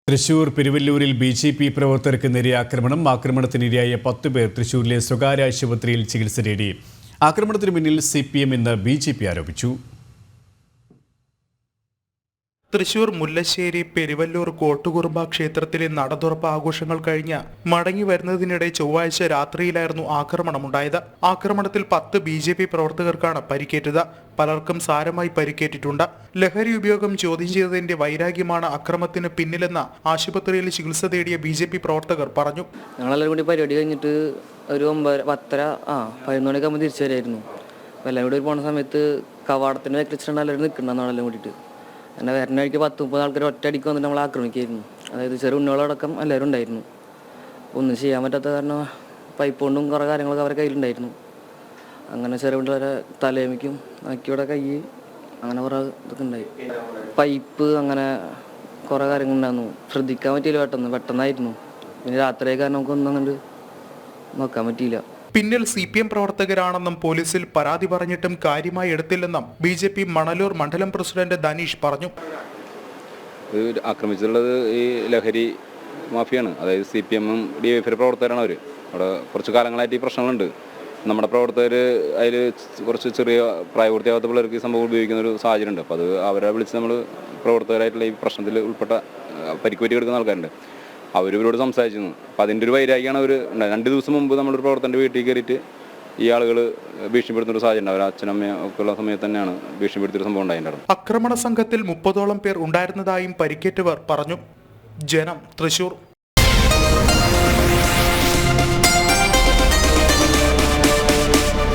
Thrissur പെരുവല്ലൂരിൽ BJP. പ്രവർത്തകർക്ക് നേരെ ആക്രമണത്തിനിരയായ 10 പേർ തൃശൂരിലെ സ്വകാര്യ ആശുപത്രിയിൽ ചികിത്സ തേടി. ആക്രമണത്തിന് പിന്നിൽ CPM എന്ന് ബി.ജെ.പി. ആരോപിച്ചു. തൃശൂർ മുല്ലശ്ശേരി പെരുവല്ലൂർ കോട്ടുകുറുമ്പ ക്ഷേത്രത്തിലെ നടതുറപ്പ് ആഘോഷങ്ങൾ കഴിഞ്ഞ് മടങ്ങി വരുന്നതിനിടെ ചൊവ്വാഴ്ച രാത്രിയിലായിരുന്നു ആക്രമണമുണ്ടായത്. ആക്രമണത്തിൽ 10 ബി.ജെ.പി. പ്രവർത്തകർക്കാണ് പരിക്കേറ്റത്. പലർക്കും സാരമായി പരിക്കേറ്റിട്ടുണ്ട്. ലഹരി ഉപയോഗം ചോദ്യം ചെയ്തതിന്റെ വൈരാഗ്യമാണ് അക്രമത്തിന് പിന്നിലെന്ന് ആശുപത്രിയിൽ ചികിത്സ തേടിയ ബി.ജെ.പി. പ്രവർത്തകർ പറഞ്ഞു. ഞങ്ങളെല്ലാവരും കൂടി പരിപാടി കഴിഞ്ഞിട്ട് ഒരു 11 മണിക്കാകുമ്പോൾ തിരിച്ചു വരായിരുന്നു. എല്ലാവരും കൂടി പോകുന്ന സമയത്ത് കവാടത്തിന് വെച്ചിട്ടുണ്ടെങ്കിൽ എല്ലാവരും നിൽക്കണമെന്നാണെല്ലാം കൂടിയിട്ട് എന്നെ വരുന്ന വഴിക്ക് 10-30 ആൾക്കാർ ഒറ്റയടിക്ക് വന്നിട്ട് നമ്മൾ ആക്രമിക്കായിരുന്നു. അതായത് ചെറു ഉണ്ണികളടക്കം എല്ലാവരും ഉണ്ടായിരുന്നു. ഒന്നും ചെയ്യാൻ പറ്റാത്ത കാരണം പൈപ്പ് കൊണ്ടും കുറേ കാര്യങ്ങളൊക്കെ അവരുടെ കയ്യിലുണ്ടായിരുന്നു. അങ്ങനെ ചെറിയ പിള്ളേരെ തലേമിക്കും ആക്കിയുടെ കൈ അങ്ങനെ കുറേ ഇതൊക്കെ ഉണ്ടായി. പൈപ്പ് അങ്ങനെ കുറേ കാര്യങ്ങളുണ്ടായിരുന്നു. ശ്രദ്ധിക്കാൻ പറ്റിയില്ല, പെട്ടെന്നായിരുന്നു. പിന്നെ രാത്രിയൊക്കെ നമുക്കൊന്നും അങ്ങോട്ട് നോക്കാൻ പറ്റിയില്ല. പിന്നിൽ CPM പ്രവർത്തകരാണെന്നും പോലീസിൽ പരാതി പറഞ്ഞിട്ടും കാര്യമായി എടുത്തില്ലെന്നും ബി.ജെ.പി. മണലൂർ മണ്ഡലം പ്രസിഡന്റ് ധനീഷ് പറഞ്ഞു. ആക്രമിച്ചിട്ടുള്ളത് ഈ ലഹരി മാഫിയാണ്. അതായത് CPM-ഉം DYFI പ്രവർത്തകരാണ് അവർ. അവിടെ കുറച്ച് കാലങ്ങളായിട്ട് ഈ പ്രശ്നങ്ങളുണ്ട്. നമ്മുടെ പ്രവർത്തകർ അതിൽ കുറച്ച് ചെറിയ പ്രായപൂർത്തിയാകാത്ത പിള്ളേർക്ക് ഈ സംഭവം ഉപയോഗിക്കുന്ന ഒരു സാഹചര്യം ഉണ്ട്. അപ്പോൾ അത് അവരെ വിളിച്ച് നമ്മൾ പ്രവർത്തകരായിട്ടുള്ള ഈ പ്രശ്നത്തിൽ ഉൾപ്പെട്ട പരിക്കുപറ്റി കിടക്കുന്ന ആൾക്കാരുണ്ട്. അവരിവരോട് സംസാരിച്ചിരുന്നു. അപ്പോൾ അതിൻ്റെ ഒരു വൈരാഗ്യമാണ് അവർ. 2 ദിവസം മുമ്പ് നമ്മളൊരു പ്രവർത്തകൻ്റെ വീട്ടിൽ കയറിയിട്ട് ഈ ആളുകൾ ഭീഷണിപ്പെടുത്തുന്ന ഒരു സാഹചര്യം. അവർ അച്ഛനമ്മയും ഒക്കെ ഉള്ള സമയത്ത് തന്നെയാണ് ഭീഷണിപ്പെടുത്തിയൊരു സംഭവം ഉണ്ടായിട്ടുണ്ടായിരുന്നു. ആക്രമണ സംഘത്തിൽ 30ഓളം പേർ ഉണ്ടായിരുന്നതായും പരിക്കേറ്റവർ പറഞ്ഞു. ജനം, തൃശൂർ.